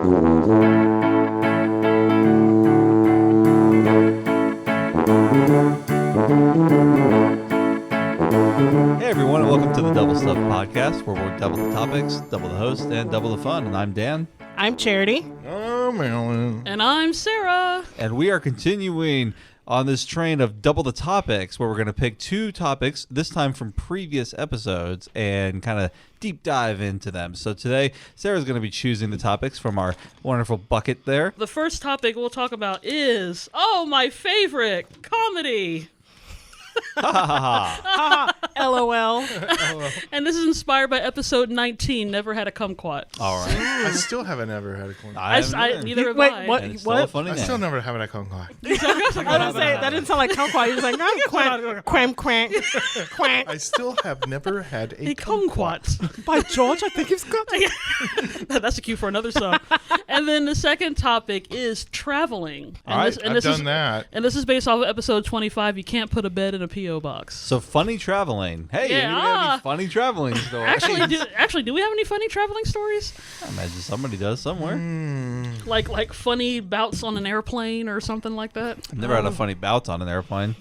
Hey everyone, and welcome to the Double Stuff Podcast, where we're double the topics, double the host, and double the fun. And I'm Dan. I'm Charity. I'm Alan. And I'm Sarah. And we are continuing on this train of double the topics, where we're going to pick two topics, this time from previous episodes, and kind of deep dive into them. So today, Sarah's going to be choosing the topics from our wonderful bucket there. The first topic we'll talk about is, my favorite, comedy. LOL. And this is inspired by episode 19, Never Had a Kumquat. All right. I still haven't ever had a corn. Neither have Wait, I. what? And it's still a funny I name. still never have a corn. I was gonna say that didn't sound like kumquat. You're just like quam quam quam. I still have never had A kumquat. By George, I think he's got. That's a cue for another song. And then the second topic is traveling. All right, I've done that. And this is based off of episode 25. You can't put a bed in a P.O. box. So funny traveling. Hey, Yeah. anybody have any funny traveling stories? Actually, do we have any funny traveling stories? I imagine somebody does somewhere. Like funny bouts on an airplane or something like that? I've never had a funny bout on an airplane.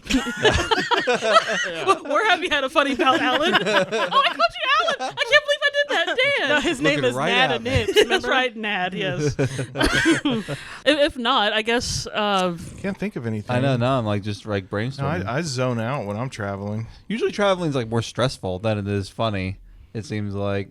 Where have you had a funny bout, Alan? Oh, I called you Alan. I can't believe I did that. Dan. No, his name Looking is right Nada at me. Nibs. That's right, Nad, yes. If not, I guess... Can't think of anything. I know, now I'm like just like No, brainstorming. I zone out when I'm traveling. Usually traveling is like more stressful than it is funny. It seems like.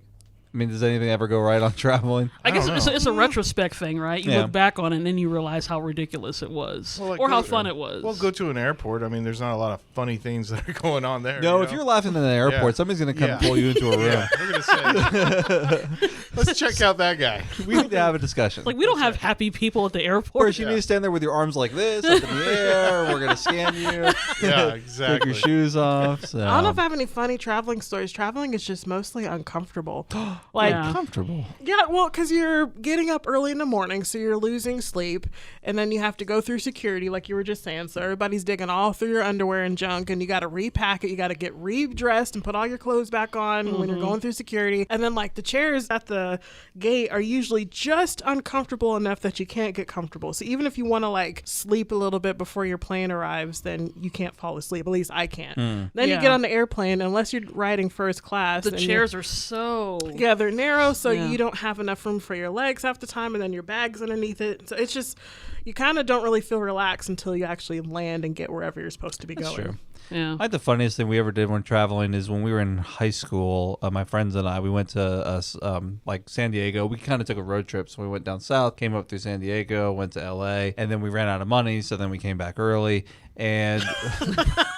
I mean, does anything ever go right on traveling? I guess don't it's a retrospect thing, right? You Yeah. look back on it and then you realize how ridiculous it was. Well, like, or how go- fun it was. Well, go to an airport. I mean, there's not a lot of funny things that are going on there. No, you if know? you're laughing in an airport, Yeah. somebody's going to come Yeah. pull you into a room. Yeah, they're gonna say, let's check out that guy. We need to have a discussion. like, we don't have happy people at the airport. First, you need to stand there with your arms like this, up in the air. We're going to scan you. Yeah, Take exactly. your shoes off. So. I don't know if I have any funny traveling stories. Traveling is just mostly uncomfortable. Like, Yeah. comfortable. yeah, well, because you're getting up early in the morning, so you're losing sleep, and then you have to go through security, like you were just saying. So everybody's digging all through your underwear and junk, and you got to repack it. You got to get redressed and put all your clothes back on when you're going through security. And then, like, the chairs at the gate are usually just uncomfortable enough that you can't get comfortable. So even if you want to, like, sleep a little bit before your plane arrives, then you can't fall asleep. At least I can't. Then you Yeah. get on the airplane, unless you're riding first class. The and chairs are so... yeah, they're narrow, so Yeah. you don't have enough room for your legs half the time, and then your bag's underneath it. So it's just, you kind of don't really feel relaxed until you actually land and get wherever you're supposed to be That's going. true. Yeah. I think the funniest thing we ever did when traveling is when we were in high school. My friends and I, we went to like San Diego. We kind of took a road trip, so we went down south, came up through San Diego, went to LA, and then we ran out of money, so then we came back early. And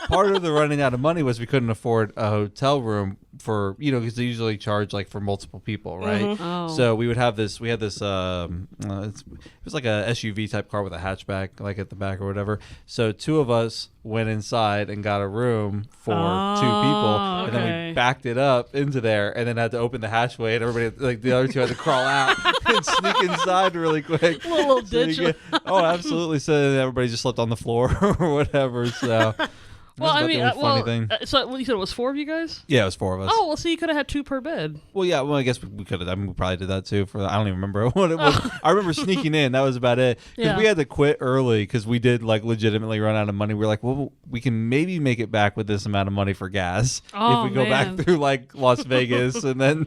part of the running out of money was we couldn't afford a hotel room for, because they usually charge like for multiple people, right? Oh. So we had this it was like a SUV type car with a hatchback like at the back or whatever. So two of us went inside and got a room for two people, and then we okay. backed it up into there, and then had to open the hatchway, and everybody, like the other two, had to crawl out and sneak inside really quick. Little So you ditch. get- oh, absolutely. So then everybody just slept on the floor or whatever. So Well, that's I about mean, the only funny thing. so you said it was 4 of you guys? Yeah, it was 4 of us. Oh, well, see, you could have had 2 per bed. Well, yeah. Well, I guess we could have. I mean, we probably did that too. I don't even remember what it was. I remember sneaking in. That was about it. Because Yeah. we had to quit early because we did like legitimately run out of money. We were like, well, we can maybe make it back with this amount of money for gas Oh, if we go man. back through like Las Vegas and then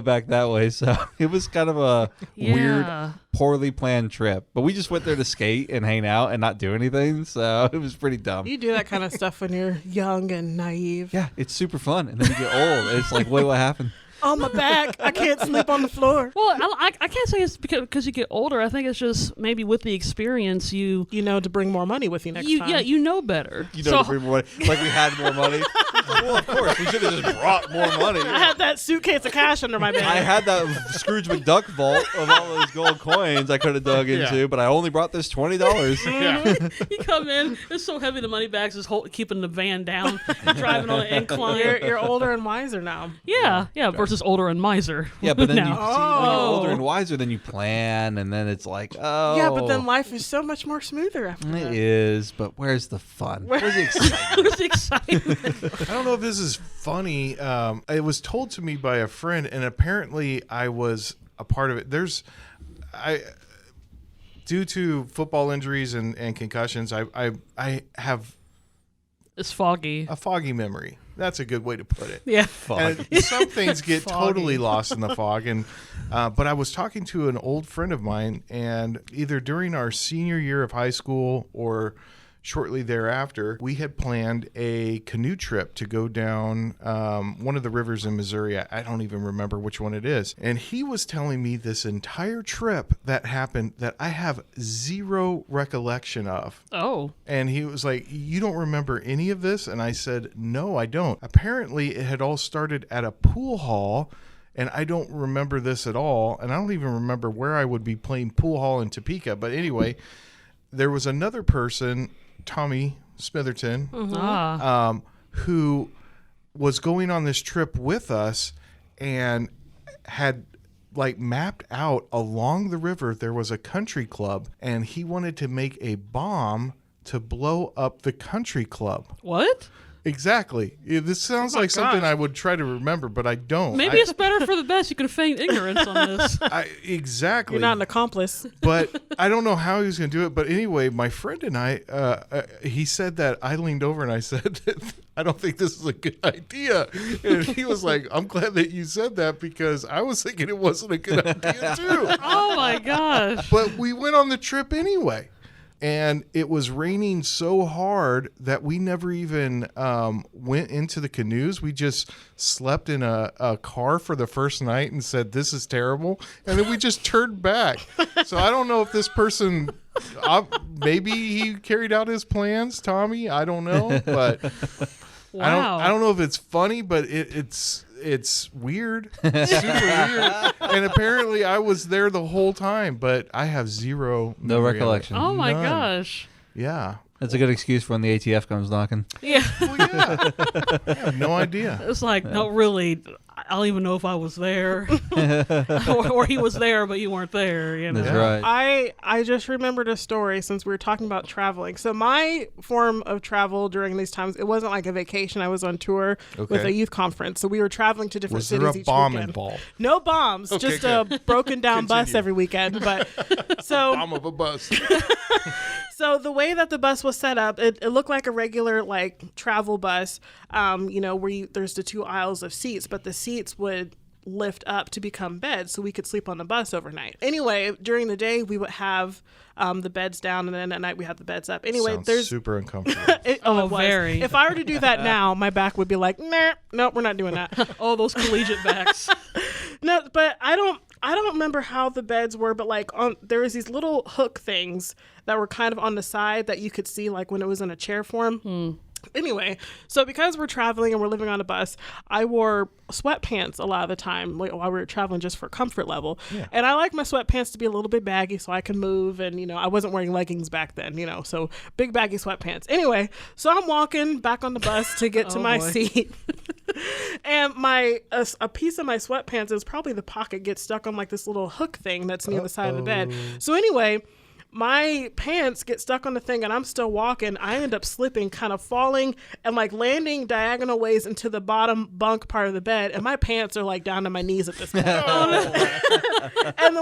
back that way. So it was kind of a weird, Yeah. poorly planned trip. But we just went there to skate and hang out and not do anything. So it was pretty dumb. You do that kind of stuff when you're young and naive. Yeah, it's super fun. And then you get old. It's like, wait, what happened? On my back, I can't sleep on the floor. Well, I can't say it's because you get older. I think it's just maybe with the experience, you To bring more money with you next time. yeah, you know better. You know, to bring more money. Like we had more money. Well, of course, we should have just brought more money. I had that suitcase of cash under my bed. I had that Scrooge McDuck vault of all those gold coins I could have dug into, but I only brought this $20. Yeah. You come in, it's so heavy the money bags is keeping the van down, driving on an incline. You're older and wiser now. Yeah, versus older and miser. Yeah, but then you see, now. when you're older and wiser, then you plan, and then it's like, oh. Yeah, but then life is so much more smoother after It that. is, but where's the fun? Where's the excitement? Who's the excitement? I don't know if this is funny. It was told to me by a friend, and apparently I was a part of it. I due to football injuries and concussions, I have It's foggy. a foggy memory. That's a good way to put it. Yeah. And some things get Foggy. totally lost in the fog. And but I was talking to an old friend of mine, and either during our senior year of high school or shortly thereafter, we had planned a canoe trip to go down one of the rivers in Missouri. I don't even remember which one it is. And he was telling me this entire trip that happened that I have zero recollection of. Oh. And he was like, "You don't remember any of this?" And I said, "No, I don't." Apparently, it had all started at a pool hall, and I don't remember this at all. And I don't even remember where I would be playing pool hall in Topeka. But anyway, there was another person, Tommy Smitherton, who was going on this trip with us and had like mapped out along the river. There was a country club, and he wanted to make a bomb to blow up the country club. What? Exactly. This sounds like something I would try to remember, but I don't. Maybe it's better for the best. You could feign ignorance on this. Exactly. You're not an accomplice. But I don't know how he was going to do it. But anyway, my friend and I, he said that I leaned over and I said, "I don't think this is a good idea." And he was like, "I'm glad that you said that because I was thinking it wasn't a good idea too." Oh my gosh. But we went on the trip anyway. And it was raining so hard that we never even went into the canoes. We just slept in a car for the first night and said, "This is terrible." And then we just turned back. So I don't know if this person, maybe he carried out his plans, Tommy. I don't know. But Wow. I don't know if it's funny, but it's weird. It's super weird. And apparently I was there the whole time, but I have zero No memory of it. recollection. Oh my None. gosh. Yeah. That's a good excuse for when the ATF comes knocking. Yeah. Well, yeah. I have no idea. It's like, no, really, I don't even know if I was there. or he was there, but you weren't there. You know? That's right. I just remembered a story since we were talking about traveling. So my form of travel during these times, it wasn't like a vacation. I was on tour with Okay. a youth conference. So we were traveling to different Was cities there a each bomb weekend. involved? No bombs, Okay, just good. a broken down bus Continue. every weekend. But so Bomb of a bus. So the way that the bus was set up, it looked like a regular like travel bus, where there's the two aisles of seats, but the seats would lift up to become beds so we could sleep on the bus overnight. Anyway, during the day we would have the beds down, and then at night we had the beds up. Anyway, Sounds there's super uncomfortable. it was. very. If I were to do that now, my back would be like, nah, nope, we're not doing that. Oh, those collegiate backs. No, but I don't remember how the beds were, but like there was these little hook things that were kind of on the side that you could see like when it was in a chair form. Anyway, so because we're traveling and we're living on a bus, I wore sweatpants a lot of the time while we were traveling just for comfort level. Yeah. And I like my sweatpants to be a little bit baggy so I can move. And, I wasn't wearing leggings back then, so big baggy sweatpants. Anyway, so I'm walking back on the bus to get to my seat. And a piece of my sweatpants, is probably the pocket, gets stuck on like this little hook thing that's near the side of the bed. So anyway, my pants get stuck on the thing and I'm still walking. I end up slipping, kind of falling and like landing diagonal ways into the bottom bunk part of the bed. And my pants are like down to my knees at this point. And the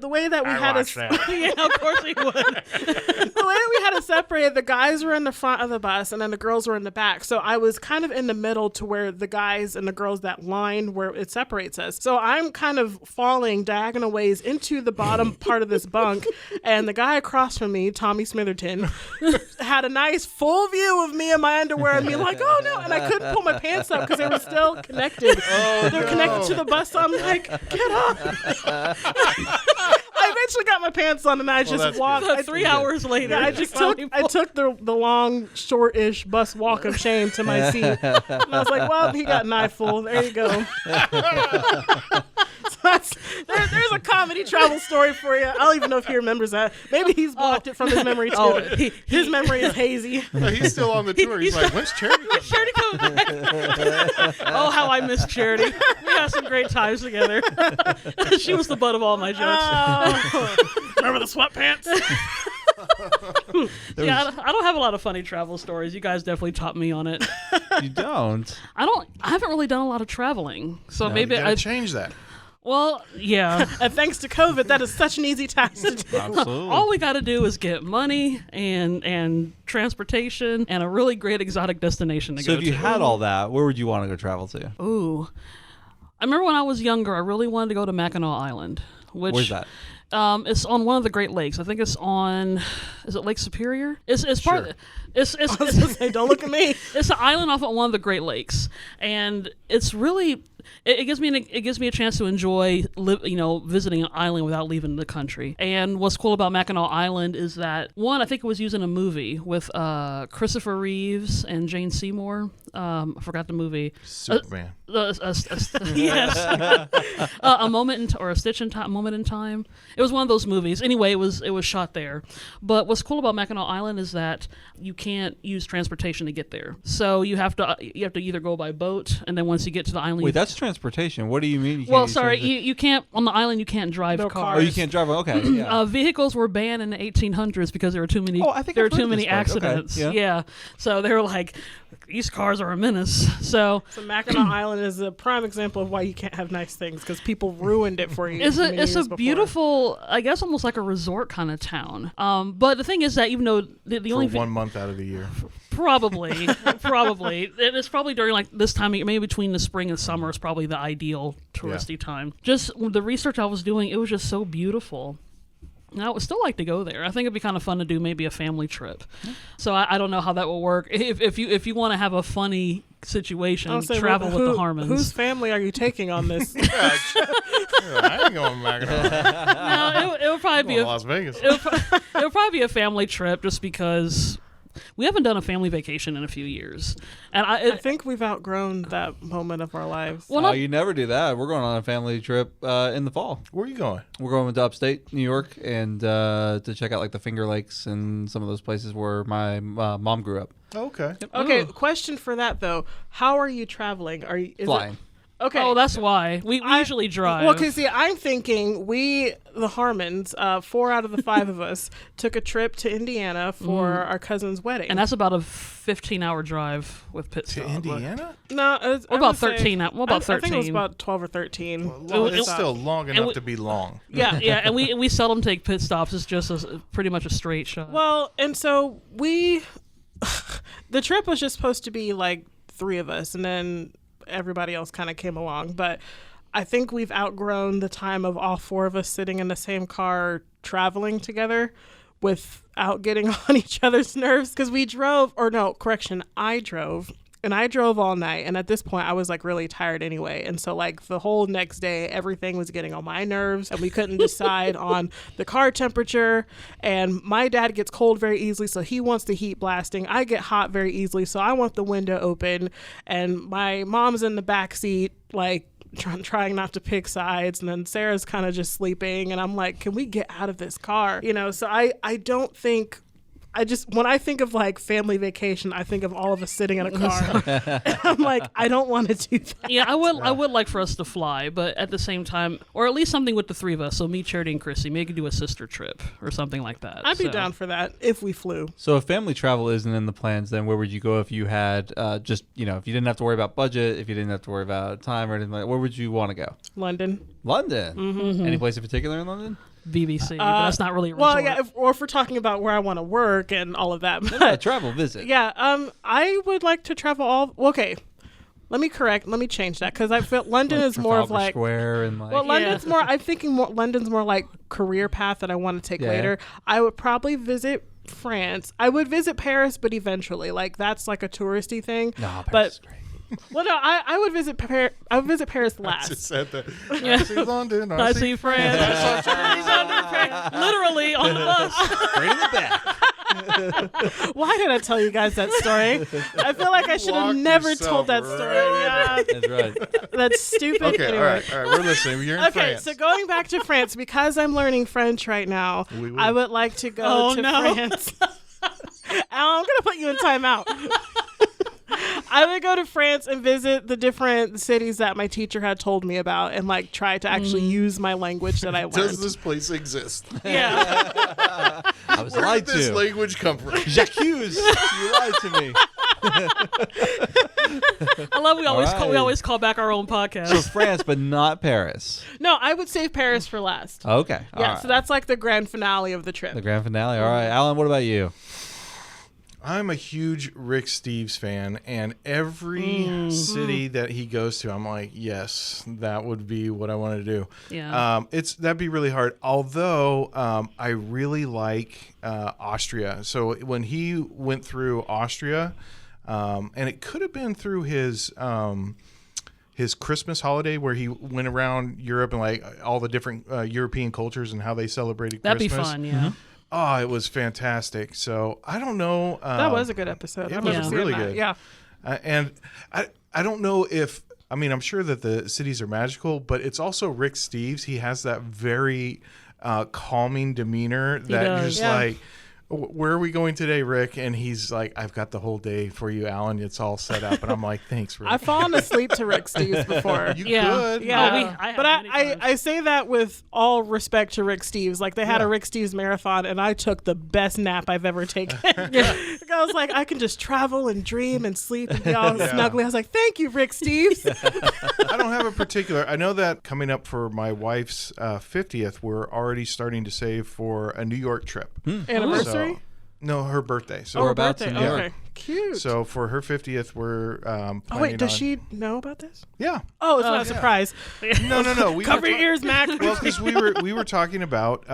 way that we had us, Yeah, of course he would. the way that we had it separated, the guys were in the front of the bus and then the girls were in the back. So I was kind of in the middle to where the guys and the girls, that line where it separates us. So I'm kind of falling diagonal ways into the bottom part of this bunk. And the guy across from me, Tommy Smitherton, had a nice full view of me in my underwear and me like, oh no. And I couldn't pull my pants up because they were still connected. They were connected to the bus. So I'm like, get up. I eventually got my pants on and I just that's walked. good. 3 hours later. Yeah, I took the long, short-ish bus walk of shame to my seat. And I was like, well, he got an eyeful. There you go. So there's a comedy travel story for you. I don't even know if he remembers that. Maybe he's blocked it from his memory too. Oh, His memory is hazy. No, he's still on the tour. He's like, "When's Charity coming back?" Charity come back. Oh, how I miss Charity. We had some great times together. She was the butt of all my jokes. Remember the sweatpants? Yeah, I don't have a lot of funny travel stories. You guys definitely taught me on it. You don't. I haven't really done a lot of traveling. So You maybe gotta change that. Well, yeah. And thanks to COVID, that is such an easy task to do. Absolutely. All we got to do is get money and transportation and a really great exotic destination to So go if you to. had all that, where would you want to go travel to? Ooh. I remember when I was younger, I really wanted to go to Mackinac Island. Which, Where's that? It's on one of the Great Lakes. I think it's on. Is it Lake Superior? It's part. Sure. It's I was gonna say, don't look at me. it's an island off of one of the Great Lakes, and it's really. It gives me a chance to enjoy visiting an island without leaving the country. And what's cool about Mackinac Island is that one, I think it was used in a movie with Christopher Reeves and Jane Seymour. I forgot the movie. Superman. Yes, a moment or a stitch in time, moment in time. It was one of those movies. Anyway, it was shot there. But what's cool about Mackinac Island is that you can't use transportation to get there. So you have to either go by boat, and then once you get to the island, Wait, that's transportation. What do you mean? You can't well, use sorry, transport- you can't on the island. You can't drive No cars. Oh, you can't drive. Okay. Yeah. Vehicles were banned in the 1800s because there were too many. Oh, I think there I've were too heard many this part. Okay, accidents. yeah. So they were like, these cars are a menace. So So Mackinac Island is a prime example of why you can't have nice things because people ruined it for you. it's many a years before. beautiful, I guess, almost like a resort kind of town. But the thing is that even though the For only 1 month out of the year. probably it's probably during like this time of year, maybe between the spring and summer is probably the ideal touristy time. Just the research I was doing, it was just so beautiful. And I would still like to go there. I think it'd be kind of fun to do maybe a family trip. So I don't know how that will work. If you want to have a funny situation, I'll say, travel who- with the Harmons. Whose family are you taking on this? I ain't going back No, it would probably be to a Las Vegas. it would probably be a family trip just because we haven't done a family vacation in a few years. And I think we've outgrown that moment of our lives. well, Oh, not, you never do that. We're going on a family trip in the fall. Where are you going? We're going to upstate New York and to check out like the Finger Lakes and some of those places where my mom grew up. Okay. Okay, Ooh. question for that though. How are you traveling? Are you is Flying. It, okay. Oh, that's why we I- usually drive. Well, because see, I'm thinking the Harmons, 4 out of the 5 of us, took a trip to Indiana for our cousin's wedding. and that's about a 15-hour drive with pit To stop. Indiana? no, We're about 13. We're about I think it was 13. about 12 or 13. Well, it- it's still long enough we- to be long. Yeah. Yeah, and we seldom take pit stops. It's just pretty much a straight shot. Well, and so the trip was just supposed to be like 3 of us, and then everybody else kind of came along. But I think we've outgrown the time of all 4 of us sitting in the same car traveling together without getting on each other's nerves. Because I drove. And I drove all night. And at this point, I was like really tired anyway. And so, like, the whole next day, everything was getting on my nerves. And we couldn't decide on the car temperature. And my dad gets cold very easily. So he wants the heat blasting. I get hot very easily. So I want the window open. And my mom's in the back seat, like, trying not to pick sides. And then Sarah's kind of just sleeping. And I'm like, can we get out of this car? You know, so I don't think. When I think of like family vacation, I think of all of us sitting in a car. And I'm like, I don't want to do that. yeah, I would like for us to fly, but at the same time, or at least something with the 3 of us. So me, Charity, and Chrissy, maybe do a sister trip or something like that. I'd be So- down for that if we flew. So if family travel isn't in the plans, then where would you go if you had just, if you didn't have to worry about budget, if you didn't have to worry about time or anything like that, where would you want to go? London. London. Mm-hmm. Any place in particular in London? BBC, but that's not really a resort. Well, yeah, or if we're talking about where I want to work and all of that. Yeah, But travel, visit. yeah, I would like to travel okay. Let me change that because I feel London is more of Trafalgar like. Square and like. Well, London's more. I'm thinking more. London's more like career path that I want to take Yeah. later. I would probably visit France. I would visit Paris, but eventually, like that's like a touristy thing. no, but Paris is great. well, no, I would visit Paris. I would visit Paris Just last. said that. I see London. I see France. He's under France. Literally on the bus. Right in the back. Why did I tell you guys that story? I feel like I should have Walk never yourself told that story. right Yeah, That's right. that's stupid. Okay, Anyway. all right. We're listening. You're in Okay, France. so going back to France, because I'm learning French right now, Oui, oui. I would like to go Oh, to no. France. I'm going to put you in timeout. I would go to France and visit the different cities that my teacher had told me about and like try to actually use my language that I learned. Does this place exist? Yeah. I was Where lied did this to. language come from? J'accuse. You lied to me. I love we always All right. we always call back our own So podcast. France, but not Paris. No, I would save Paris for last. Okay. Yeah, all right. so that's like the grand finale of the trip. The grand finale. All right, Alan. What about you? I'm a huge Rick Steves fan, and every city that he goes to, I'm like, yes, that would be what I want to do. Yeah. That'd be really hard. Although I really like Austria. So when he went through Austria, and it could have been through his Christmas holiday where he went around Europe and like all the different European cultures and how they celebrated That'd Christmas. be fun, yeah. Oh, it was fantastic. So I don't know. That was a good episode. it I was remember seeing really that. good. Yeah. And I don't know if, I mean, I'm sure that the cities are magical, but it's also Rick Steves. He has that very calming demeanor that you're does. just Yeah. like, where are we going today, Rick? And he's like, I've got the whole day for you, Alan. It's all set up. And I'm like, thanks, Rick. I've fallen asleep to Rick Steves before. You Yeah. could. Yeah, Oh, I have but many I times. say that with all respect to Rick Steves. Like they had a Rick Steves marathon, and I took the best nap I've ever taken. I was like, I can just travel and dream and sleep and be all snuggly. I was like, thank you, Rick Steves. I don't have a particular. I know that coming up for my wife's 50th, we're already starting to save for a New York trip. Anniversary. So, no, her birthday. So, Oh, her Whereabouts birthday. in New York? Okay, cute. so for her 50th, we're planning oh wait, does on- she know about this? Yeah. Oh, it's not a surprise. No. We Cover were your ears, Mac. Well, because we were talking about,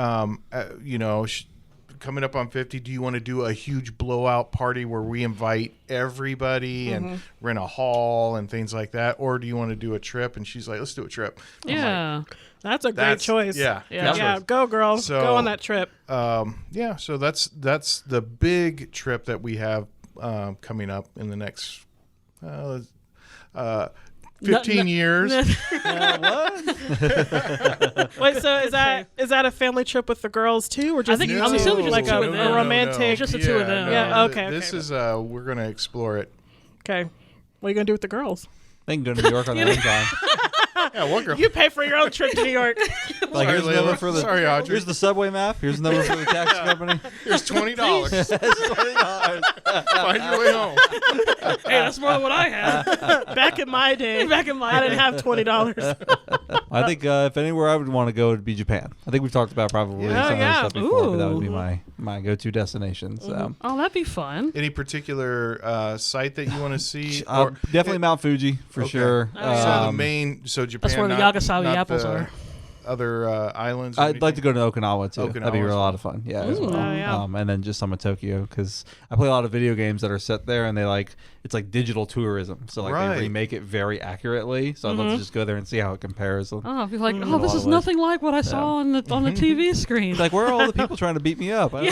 coming up on 50. Do you want to do a huge blowout party where we invite everybody and rent a hall and things like that, or do you want to do a trip? And she's like, let's do a trip. I'm like, Yeah. That's a great That's- choice. Yeah. Yeah. good Yeah, choice. go girl. So- go on that trip. Yeah. So that's the big trip that we have coming up in the next 15 years. Wait, so is that a family trip with the girls too, or just think- you I'm two? assuming just like the two a, of them. a romantic? Just the two of them. Yeah, okay, This okay. is we're gonna explore it. Okay, what are you gonna do with the girls? They can go to New York on their own time. Yeah, what girl? You pay for your own trip to New York. Like, here's the Layla. number for the Sorry, Audrey. Here's the subway map. Here's the number for the taxi company. Here's $20. Find your way home. Hey, that's more than what I had. Back in my day, Back in my I didn't day. have $20. I think if anywhere I would want to go, it would be Japan. I think we've talked about probably Yeah, some yeah. of this stuff before, but that would be Ooh. my go-to destination. So Oh, that'd be fun. Any particular site that you want to see? Or- definitely Mount Fuji for Okay. sure. So the Um, main, so Japan. That's where the not- Yagasawi not apples the are. Other islands. or I'd like to anything? go to Okinawa too. That'd be Okinawa's a lot of fun. Yeah, as Ooh. well. Oh, yeah. And then just some of Tokyo because I play a lot of video games that are set there, and it's like digital tourism. So like Right. they remake it very accurately. So I'd love to just go there and see how it compares. Oh, I'd be like, In oh, a this lot is of ways. nothing like what I saw on the TV screen. Like, where are all the people trying to beat me up? I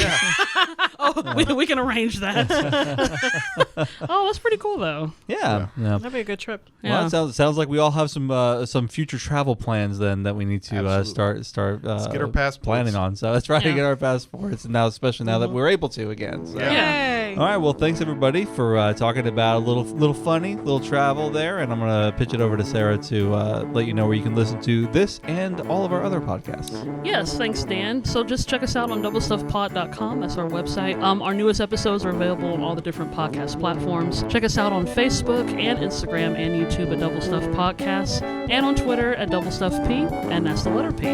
don't know. we can arrange that. Oh, that's pretty cool though. Yeah. That'd be a good trip. Well, Yeah. it sounds like we all have some future travel plans then that we need to Absolutely. start get our passports. planning on. So let's try to Yeah. get our passports now, especially now that we're able to again. So. Yay! All right. Well, thanks everybody for talking about a little funny, little travel there, and I'm gonna pitch it over to Sarah to let you know where you can listen to this and all of our other podcasts. Yes, thanks, Dan. So just check us out on doublestuffpod.com. That's our website. Our newest episodes are available on all the different podcast platforms. Check us out on Facebook and Instagram and YouTube at Double Stuff Podcasts, and on Twitter at Double Stuff P, and that's the letter P.